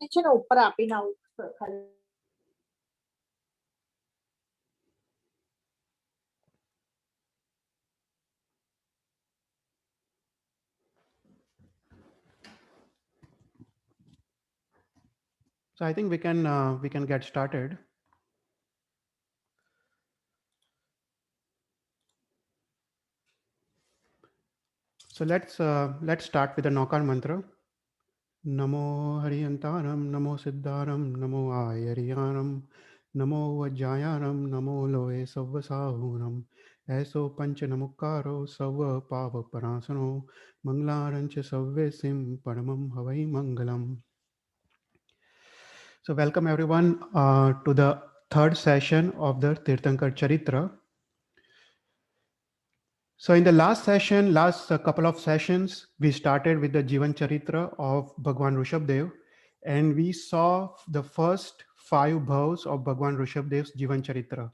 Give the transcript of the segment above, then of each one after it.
છે ને ઉપર આપીને આવું ખાલી. So I think we can get started. So let's start with the Naukar mantra. Namo Hariyantaram, Namo Siddharam, Namo Ayariyanam, Namo Vajjayanam, Namo Loe Savvasahuram, Eso Pancha Namukaro, Savva Pava Parasano, Manglarancha Savvesim, Paramam Havai Mangalam. So welcome everyone to the third session of the Tirthankar Charitra. So in the last session, last couple of sessions, we started with the Jivan Charitra of Bhagwan Rishabdev, and we saw the first 5 bhavs of Bhagwan Rishabdev's Jivan Charitra.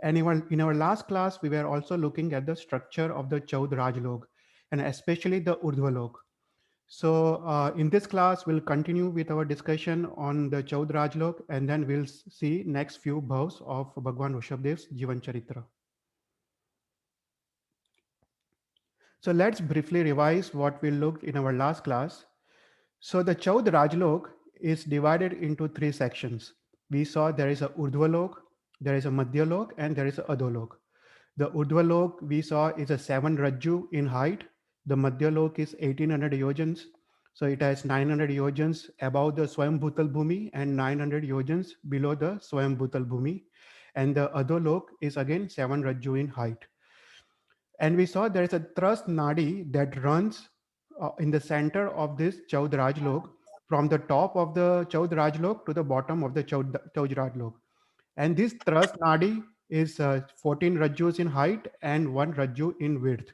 And in our last class, we were also looking at the structure of the Chaud Rajlok, and especially the Urdhva Lok. So in this class, we'll continue with our discussion on the Chaud Rajlok, and then we'll see next few bhavs of Bhagwan Rishabdev's Jivan Charitra. So let's briefly revise what we looked in our last class. So the Chaud Rajlok is divided into 3 sections. We saw there is a Urdhva there is a Madhyalok, and there is a Adho. The Urdhva we saw is a 7 Rajju in height. The Madhyalok is 1800 yojans. So it has 900 yojans above the Swayambhutal Bhumi and 900 yojans below the Swayambhutal Bhumi. And the Adho is again 7 Rajju in height. And we saw there is a thrust nadi that runs in the center of this Chaud Rajlok, from the top of the Chaud Rajlok to the bottom of the Chaud Rajlok. And this thrust nadi is 14 rajjus in height and 1 rajju in width.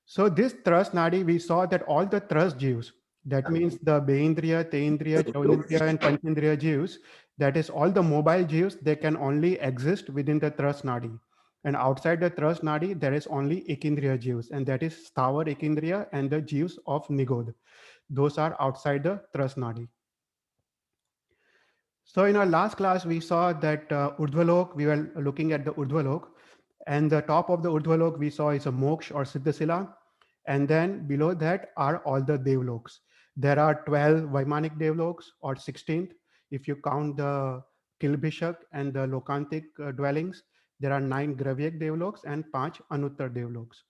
So this thrust nadi, we saw that all the thrust jivs, that means the Beindriya, Teindriya, Chaudindriya, and Panchendriya jivs, that is all the mobile jivs, they can only exist within the thrust nadi. And outside the thrust nadi, there is only Ekindriya jivs, and that is Sthavar Ekindriya and the jivs of Nigod. Those are outside the thrust nadi. So in our last class, we saw that Urdhvalok, we were looking at the Urdhvalok, and the top of the Urdhvalok we saw is a Moksha or Siddhasila, and then below that are all the Devloks. There are 12 Vaimanic Devloks, or 16th. If you count the Kilbhishak and the Lokantik dwellings, there are 9 Gravyak Devloks and 5 Anuttar Devloks.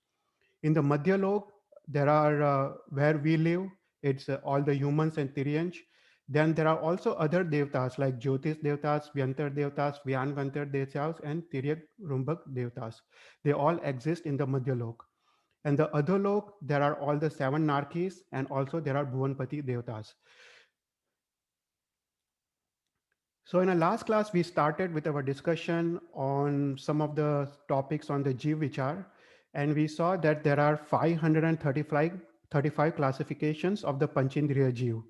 In the Madhyalok, there are where we live, it's all the humans and Tiryans. Then there are also other devtas like Jyotis devtas, Vyantar devtas, Vyanvantar devtas, and Tiryak Rumbak devtas. They all exist in the Madhyalok. And the Adholok, there are all the 7 Narkis, and also there are Bhuvanpati devtas. So in our last class, we started with our discussion on some of the topics on the Jiv Vichar, and we saw that there are 535 classifications of the Panchindriya Jiv.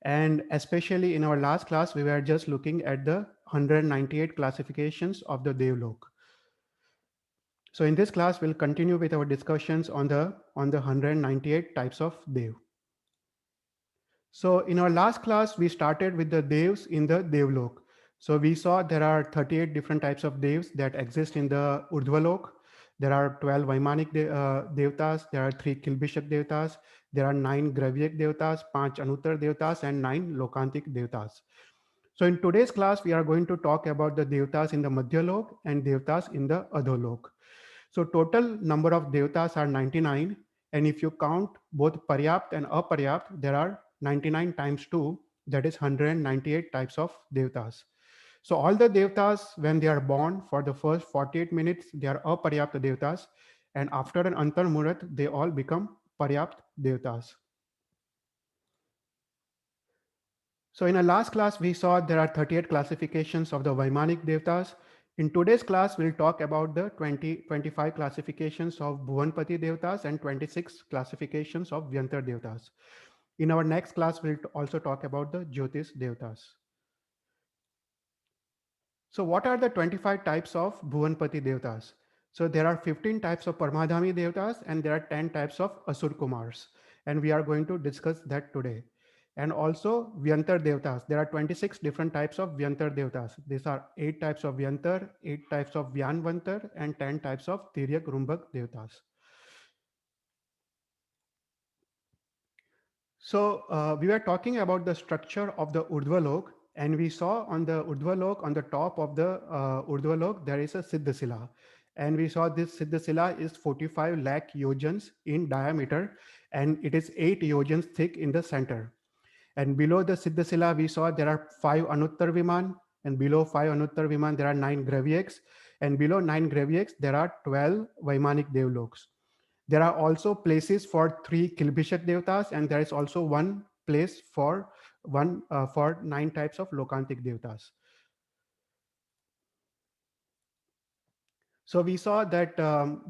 And especially in our last class, we were just looking at the 198 classifications of the Devlok. So in this class, we'll continue with our discussions on the 198 types of Dev. So in our last class, we started with the Devs in the Devlok. So we saw there are 38 different types of Devs that exist in the Urdhvalok. There are 12 Vaimanic Devtas, there are 3 Kilbhishak Devtas, there are 9 Gravyak Devtas, 5 Anuttar Devtas, and 9 Lokantik Devtas. So in today's class, we are going to talk about the Devtas in the Madhyalok and Devtas in the Adholok. So total number of Devtas are 99. And if you count both Paryapt and Aparyapt, there are 99 times 2, that is 198 types of Devtas. So all the Devtas, when they are born, for the first 48 minutes, they are Aparyapt Devtas. And after an Antar Murat, they all become Paryapt Devtas. So in our last class, we saw there are 38 classifications of the Vaimanic Devtas. In today's class, we'll talk about the 25 classifications of Bhuvanpati Devtas and 26 classifications of Vyantar Devtas. In our next class, we'll also talk about the Jyotis Devtas. So what are the 25 types of Bhuvanpati Devtas? So there are 15 types of Parmadhami Devtas and there are 10 types of Asur Kumars. And we are going to discuss that today. and also Vyantar Devtas. There are 26 different types of Vyantar Devtas. These are 8 types of Vyantar, 8 types of Vyanvantar, and 10 types of Tiryak Rumbak Devtas. So we were talking about the structure of the Urdhva, and we saw on the Urdhva, on the top of the Urdhva, there is a Siddhasila. And we saw this Siddhasila is 45 lakh yojans in diameter, and it is 8 yojans thick in the center. And below the Siddhasila, we saw there are 5 Anuttar Viman, and below 5 Anuttar Viman, there are 9 Gravyaks, and below 9 Gravyaks, there are 12 Vaimanik Devloks. There are also places for 3 Kilbishak Devtas, and there is also one place for 9 types of Lokantik Devtas. So we saw that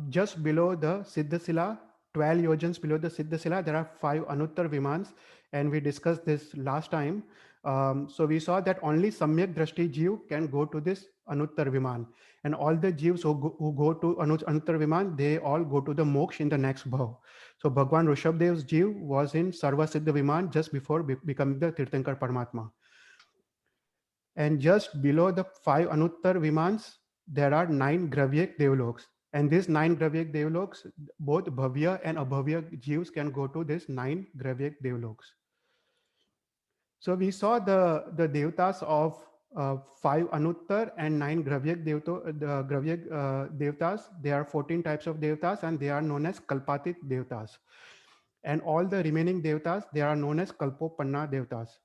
just below the Siddhasila, 12 yojans below the Siddhasila, there are 5 Anuttar Vimans, and we discussed this last time. So we saw that only Samyak Drashti Jeev can go to this Anuttar Viman, and all the Jeevs who go to Anuttar Viman, they all go to the Moksha in the next bhav. So Bhagwan Rishabdev's Jeev was in Sarva Siddha Viman just before becoming the Tirthankar Paramatma. And just below the 5 Anuttar Vimans, there are 9 Gravyak Devloks. And these 9 Gravyak Devloks, both Bhavya and Abhavya Jeeves can go to this 9 Gravyak Devloks. So we saw the Devtas of 5 Anuttar and 9 Gravyak Devtas. There are 14 types of Devtas, and they are known as Kalpatit Devtas. And all the remaining Devtas, they are known as Kalpopanna Devtas.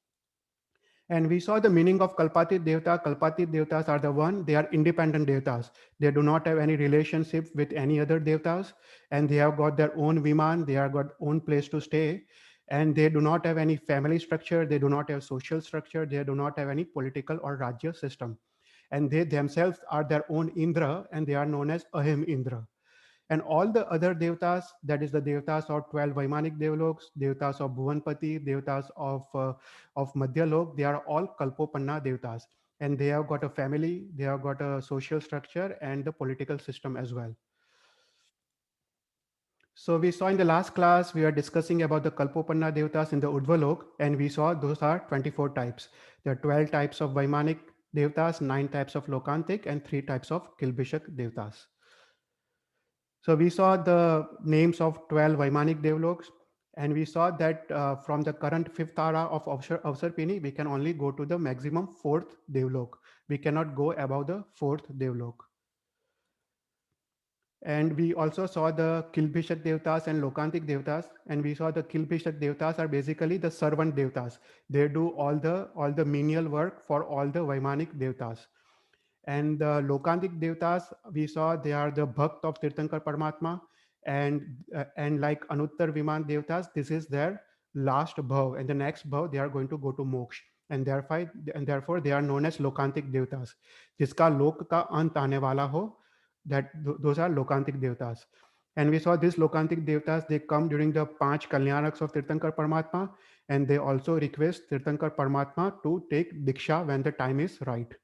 And we saw the meaning of Kalpatit Devta. Kalpatit Devtas are the one, they are independent Devtas. They do not have any relationship with any other Devtas, and they have got their own Viman, they have got own place to stay, and they do not have any family structure, they do not have social structure, they do not have any political or Rajya system. And they themselves are their own Indra, and they are known as Ahim Indra. And all the other devtas, that is the devtas of 12 Vaimanik Devloks, devtas of Bhuvanpati, devtas of Madhyalok, they are all Kalpopanna devtas. And they have got a family, they have got a social structure and the political system as well. So we saw in the last class, we are discussing about the Kalpopanna devtas in the Urdhva, and we saw those are 24 types. There are 12 types of Vaimanik devtas, 9 types of Lokantik, and 3 types of Kilbishak devtas. So we saw the names of 12 Vaimanik Devloks, and we saw that from the current 5th ara of Avsarpini, we can only go to the maximum 4th Devlok. We cannot go above the 4th Devlok. And we also saw the Kilbishak Devtas and Lokantik Devtas, and we saw the Kilbishak Devtas are basically the servant Devtas. They do all the menial work for all the Vaimanik Devtas. And the Lokantik Devtas, we saw they are the Bhakt of Tirthankar Paramatma, and like Anuttar Viman Devtas, this is their last bhav, and the next bhav they are going to go to Moksha, and therefore they are known as Lokantik Devtas. Jiska lok ka ant aane wala ho, those are Lokantik Devtas. And we saw these Lokantik Devtas, they come during the 5 Kalyanaks of Tirthankar Paramatma, and they also request Tirthankar Paramatma to take Diksha when the time is right.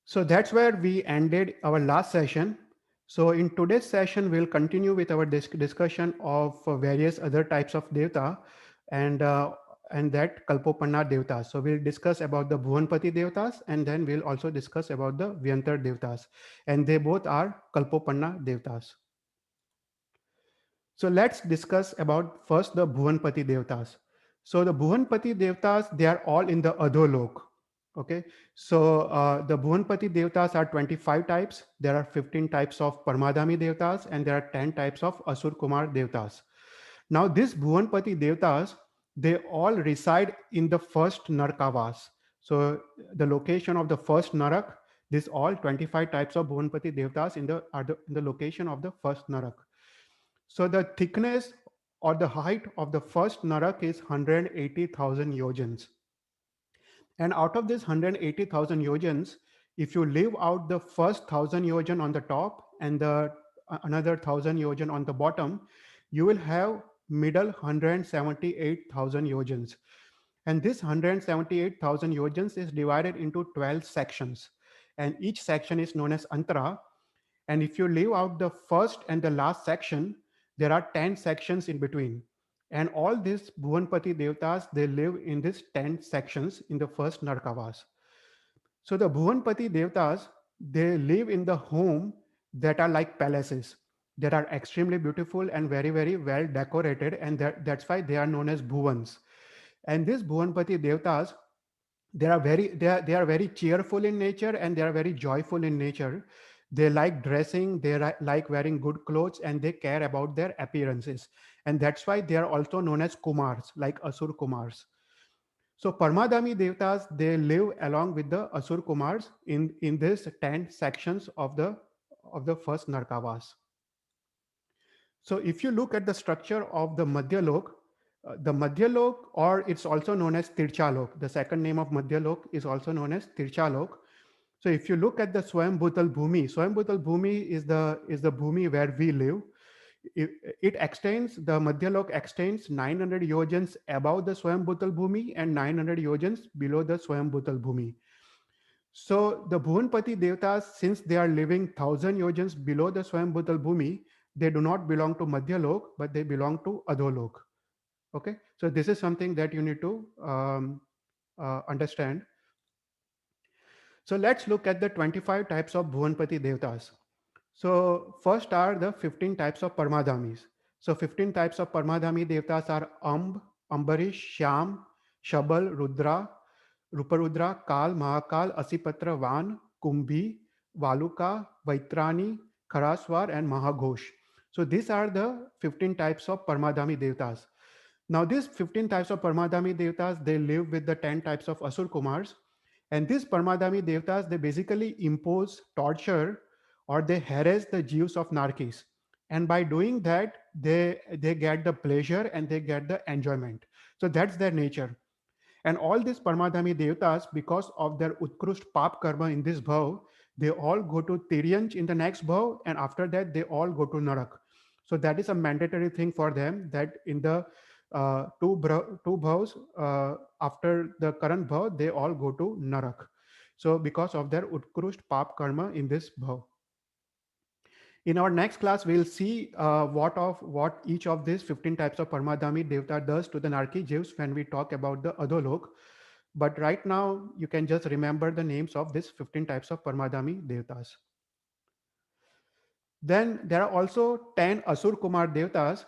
So that's where we ended our last session. So in today's session, we'll continue with our discussion of various other types of devta and that Kalpopanna devtas. So we'll discuss about the Bhuvanpati devtas, and then we'll also discuss about the Vyantar devtas, and they both are Kalpopanna devtas. So let's discuss about first the Bhuvanpati devtas. So the Bhuvanpati devtas, they are all in the Adholok. Okay, so the Bhuvanpati devtas are 25 types. There are 15 types of Parmadhami devtas, and there are 10 types of Asur Kumar devtas. Now these Bhuvanpati devtas, they all reside in the first Narkavas. So the location of the first Narak, these all 25 types of Bhuvanpati devtas in the location of the first Narak. So the thickness or the height of the first Narak is 180,000 yojans. And out of this 180,000 yojans, if you leave out the first 1,000 yojan on the top and the another 1,000 yojan on the bottom, you will have middle 178,000 yojans. And this 178,000 yojans is divided into 12 sections. And each section is known as Antara. And if you leave out the first and the last section, there are 10 sections in between. And all these Bhuvanpati Devtas, they live in these 10 sections in the first Narkavas. So the Bhuvanpati Devtas, they live in the home that are like palaces, that are extremely beautiful and very, very well decorated. And that's why they are known as Bhuvans. And these Bhuvanpati Devtas, they are very cheerful in nature, and they are very joyful in nature. They like dressing, like wearing good clothes, and they care about their appearances. And that's why they are also known as Kumars, like Asur Kumars. So Parmadhami Devtas, they live along with the Asur Kumars in this 10 sections of the first Narkavas. So if you look at the structure of the Madhyalok, or it's also known as Tirchalok, the second name of Madhyalok is also known as Tirchalok. So if you look at the Swayambhutal Bhumi is the Bhumi where we live. It extends, the Madhyalok extends 900 yojans above the Swayambhutal Bhumi and 900 yojans below the Swayambhutal Bhumi. So the Bhuvanpati Devtas, since they are living 1000 yojans below the Swayambhutal Bhumi, they do not belong to Madhyalok, but they belong to Adholok. Okay, so this is something that you need to understand. So let's look at the 25 types of Bhuvanpati Devtas. So first are the 15 types of Parmadhamis. So 15 types of Parmadhami Devtas are Ambarish, Shyam, Shabal, Rudra, Ruparudra, Kal, Mahakal, Asipatra, Van, Kumbhi, Valuka, Vaitrani, Kharaswar, and Mahaghosh. So these are the 15 types of Parmadhami Devtas. Now these 15 types of Parmadhami Devtas, they live with the 10 types of Asur Kumars. And these Parmadhami Devtas, they basically impose torture or they harass the Jews of Narkis. And by doing that, they get the pleasure and they get the enjoyment. So that's their nature. And all these Parmadhami Devtas, because of their Utkrusht Pap Karma in this bhav, they all go to Tiryanch in the next bhav, and after that, they all go to Narak. So that is a mandatory thing for them, that in the two bhavs, after the current bhav, they all go to Narak. So because of their Utkrusht Pap Karma in this bhav. In our next class, we'll see what each of these 15 types of Parmadhami Devta does to the Narki Jews when we talk about the Adholok. But right now, you can just remember the names of these 15 types of Parmadhami Devtas. Then there are also 10 Asur Kumar Devtas.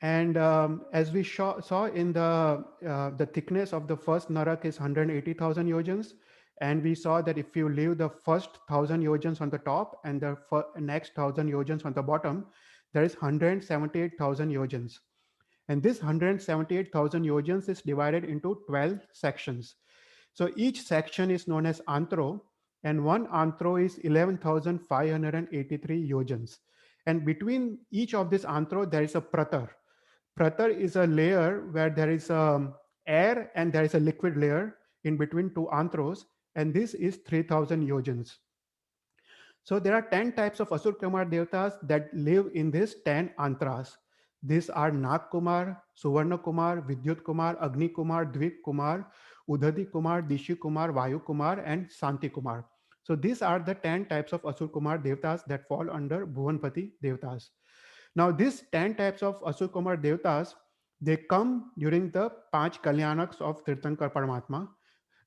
And as we saw in the thickness of the first Narak is 180,000 yojans. And we saw that if you leave the first 1000 yojans on the top and the next 1000 yojans on the bottom, there is 178,000 yojans. And this 178,000 yojans is divided into 12 sections. So each section is known as Antro, and one Antro is 11,583 yojans. And between each of this Antro, there is a Pratar. Pratar is a layer where there is air and there is a liquid layer in between two Antros, and this is 3,000 yojans. So there are 10 types of Asur Kumar Devtas that live in these 10 Antras. These are Nag Kumar, Suvarna Kumar, Vidyut Kumar, Agni Kumar, Dvik Kumar, Udhadi Kumar, Dishi Kumar, Vayu Kumar, and Santi Kumar. So these are the 10 types of Asur Kumar Devtas that fall under Bhuvanpati Devtas. Now these 10 types of Asur Kumar Devtas, they come during the Panch Kalyanaks of Tirthankar Paramatma.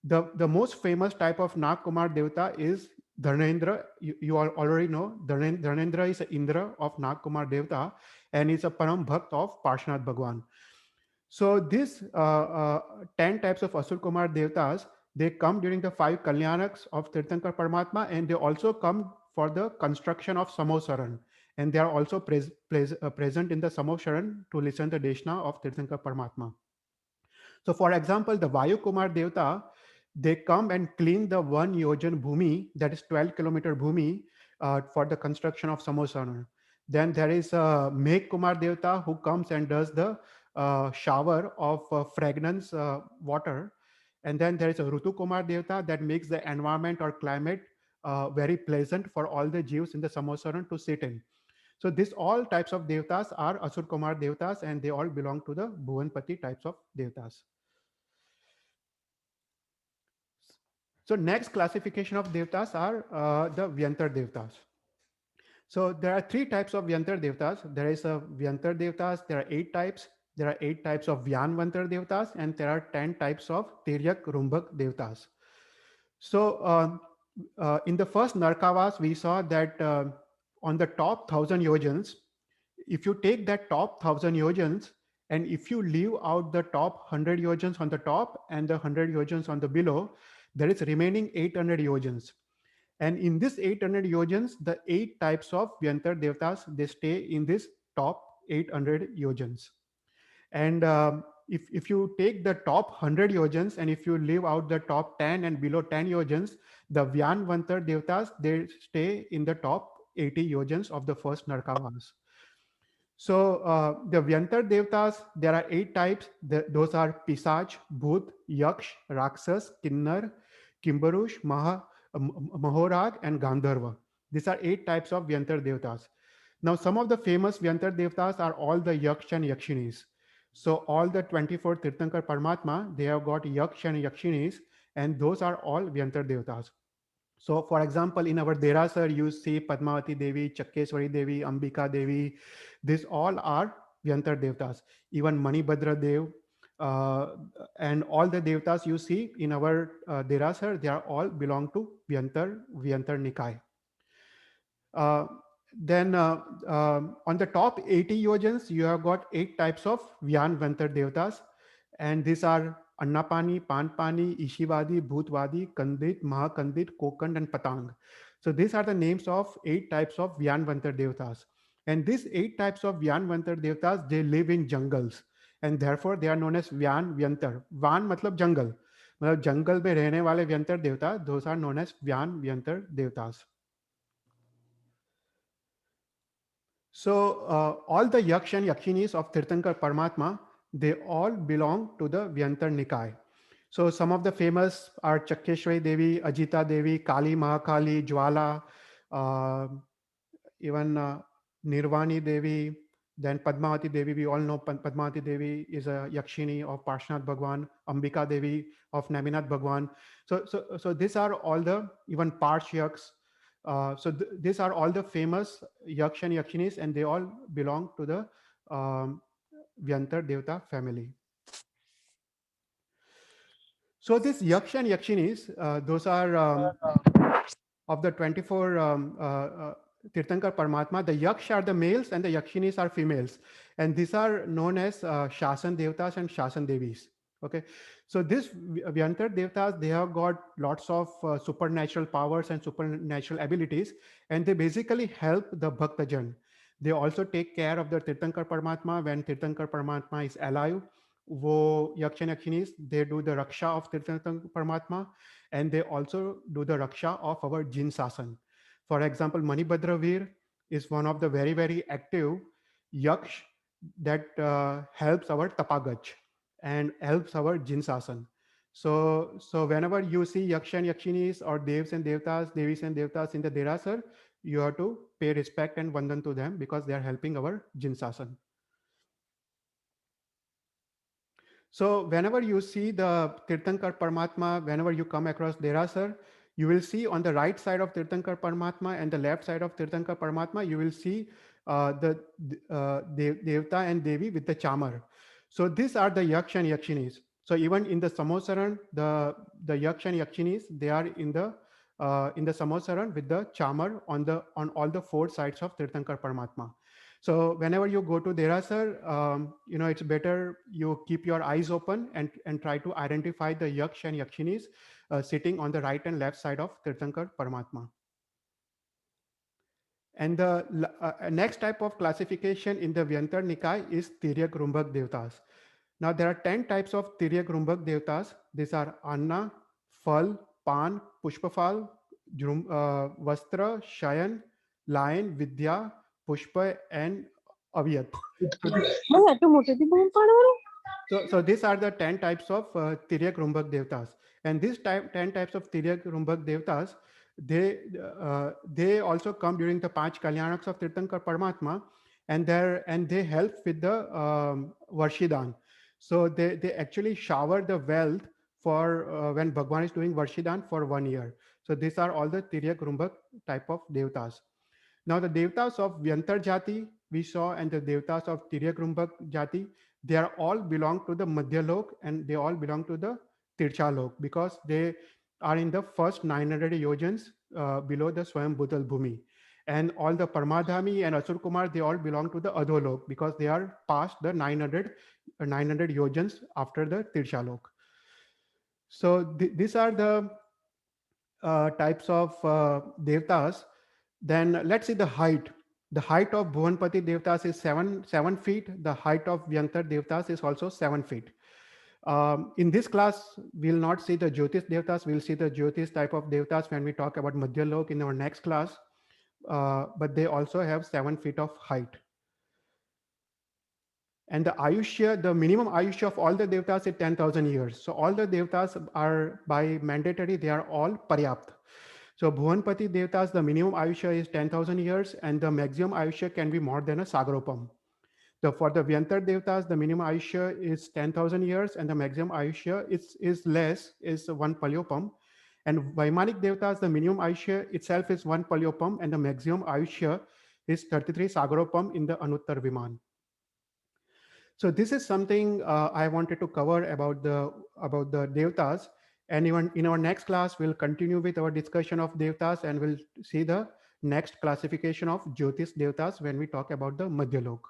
The most famous type of Nag Kumar Devta is Dharnendra. You all already know Dharnendra is an Indra of Nag Kumar Devta, and is a Param Bhakt of Parshanath Bhagwan. So these 10 types of Asur Kumar Devtas, they come during the 5 Kalyanaks of Tirthankar Paramatma, and they also come for the construction of Samosaran. And they are also present in the Samosaran to listen the Deshna of Tirthankar Paramatma. So for example, the Vayu Kumar Devta, they come and clean the 1 yojan bhumi, that is 12 kilometer bhumi, for the construction of Samosaran. Then there is Megh Kumar Devta who comes and does the shower of fragrance water. And then there is a Rutu Kumar Devta that makes the environment or climate very pleasant for all the Jews in the Samosaran to sit in. So this all types of Devtas are Asur Kumar Devtas, and they all belong to the Bhuvanpati types of Devtas. So next classification of Devtas are the Vyantar Devtas. So there are 3 types of Vyantar Devtas. There is a Vyantar Devtas, there are 8 types. there are 8 types of Vyanvantar Devtas, and there are 10 types of Tiryak Rumbak Devtas. So in the first Narkavas, we saw that on the top 1000 yojans, if you take that top 1000 yojans and if you leave out the top 100 yojans on the top and the 100 yojans on the below, there is remaining 800 yojans. And in this 800 yojans, the 8 types of Vyantar Devtas, they stay in this top 800 yojans. And if you take the top 100 yojans and if you leave out the top 10 and below 10 yojans, the Vyanvantar Devtas, they stay in the top 80 yojans of the first Narkavas. So the Vyantar Devtas, there are 8 types. Those are Pisach, Bhut, Yaksh, Raksas, Kinnar, Kimbarush, Mahorag, and Gandharva. These are 8 types of Vyantar Devtas. Now, some of the famous Vyantar Devtas are all the Yaksh and Yakshinis. So all the 24 Tirthankar Paramatma, they have got Yaksh and Yakshinis, and those are all Vyantar Devtas. So for example, in our Derasar, you see Padmavati Devi, Chakkeswari Devi, Ambika Devi. These all are Vyantar Devtas. Even Manibhadra Dev, and all the Devtas you see in our Derasar, they are all belong to Vyantar Nikai. Then on the top 80 yojans, you have got 8 types of Vyanvantar Devtas, and these are Annapani, Panpani, Ishivadi, Bhutvadi, Kandit, Mahakandit, Kokand, and Patang. So these are the names of 8 types of Vyanvantar Devtas. And these 8 types of Vyanvantar Devtas, they live in jungles, and therefore they are known as Vyanvantar. Van matlab jungle. मतलब जंगल में रहने वाले व्यंतर देवता, those are known as Vyanvantar Devtas. So all the Yaksh and Yakshinis of Tirthankar Paramatma, they all belong to the Vyantar Nikai. So some of the famous are Chakkeshwari Devi, Ajita Devi, Kali Mahakali, Jwala, even Nirvani Devi, then Padmavati Devi. We all know Padmavati Devi is a Yakshini of Parshnath Bhagwan, Ambika Devi of Naminath Bhagwan. So these are all the, even Parsh Yaks. These are all the famous Yaksh and Yakshinis, and they all belong to the Vyantar Devta family. So these Yaksh and Yakshinis, those are of the 24 Tirthankar Paramatma, the Yaksh are the males and the Yakshinis are females. And these are known as Shasan Devtas and Shasan Devis. Okay, so this Vyantar Devtas, they have got lots of supernatural powers and supernatural abilities, and they basically help the Bhaktajan. They also take care of the Tirthankar Paramatma when Tirthankar Paramatma is alive. Wo Yaksh and Yakshinis, they do the Raksha of Tirthankar Paramatma, and they also do the Raksha of our Jin Sasan. For example, Manibhadra Veer is one of the very, very active Yaksh that helps our Tapagach and helps our Jin Sasan. So whenever you see Yaksh and Yakshinis or Devs and Devtas, Devis and Devtas in the Derasar, you have to pay respect and vandan to them because they are helping our Jin Sasan. So whenever you see the Tirthankar Paramatma, whenever you come across Derasar, you will see on the right side of Tirthankar Paramatma and the left side of Tirthankar Paramatma, you will see the Devta and Devi with the chamar. So these are the Yaksh and Yakshinis. So even in the Samosaran, the Yaksh and Yakshinis, they are in the Samosaran with the chamar on all the 4 sides of Tirthankar Paramatma. So whenever you go to Derasar, it's better you keep your eyes open and try to identify the Yaksh and Yakshinis sitting on the right and left side of Tirthankar Paramatma. And the next type of classification in the Vyantar Nikai is Tiryak Rumbak Devtas. Now there are 10 types of Tiryak Rumbak Devtas. These are Anna, Phal, Pan, Pushpafal, Vastra, Shayan, Lion, Vidya, Pushpa, and Avyat. So these are the 10 types of Tiryak Rumbak Devtas. And these 10 types of Tiryak Rumbak Devtas, they also come during the Panch Kalyanaks of Tirthankar Paramatma, and they help with the Varshidan. So they actually shower the wealth for when Bhagwan is doing Varshidan for 1 year. So these are all the Tiryak Rumbak type of Devtas. Now the Devtas of Vyantar Jati we saw, and the Devtas of Tiryak Rumbak Jati, they are all belong to the Madhyalok, and they all belong to the Tirchalok, because they are in the first 900 yojans below the Swayam Bhutal Bhumi. And all the Parmadhami and Asur Kumar, they all belong to the Adholok, because they are past the 900 yojans after the Tirchalok. So these are the types of devtas. Then let's see the height. The height of Bhuvanpati devtas is 7 feet. The height of Vyantar devtas is also 7 feet. In this class, we'll not see the Jyotish devtas. We'll see the Jyotish type of devtas when we talk about Madhyalok in our next class. But they also have 7 feet of height. And the Ayushya, the minimum Ayushya of all the devtas is 10,000 years. So all the devtas are, by mandatory, they are all Paryapt. So Bhuvanpati devtas, the minimum Ayushya is 10,000 years, and the maximum Ayushya can be more than a Sagaropam. So for the Vyantar devtas, the minimum Ayushya is 10,000 years, and the maximum Ayushya is less, is 1 Palyopam. And Vaimanik devtas, the minimum Ayushya itself is 1 Palyopam, and the maximum Ayushya is 33 Sagaropam in the Anuttar Viman. So this is something I wanted to cover about the devtas. And even in our next class, we'll continue with our discussion of devtas, and we'll see the next classification of Jyotish devtas when we talk about the Madhyalok.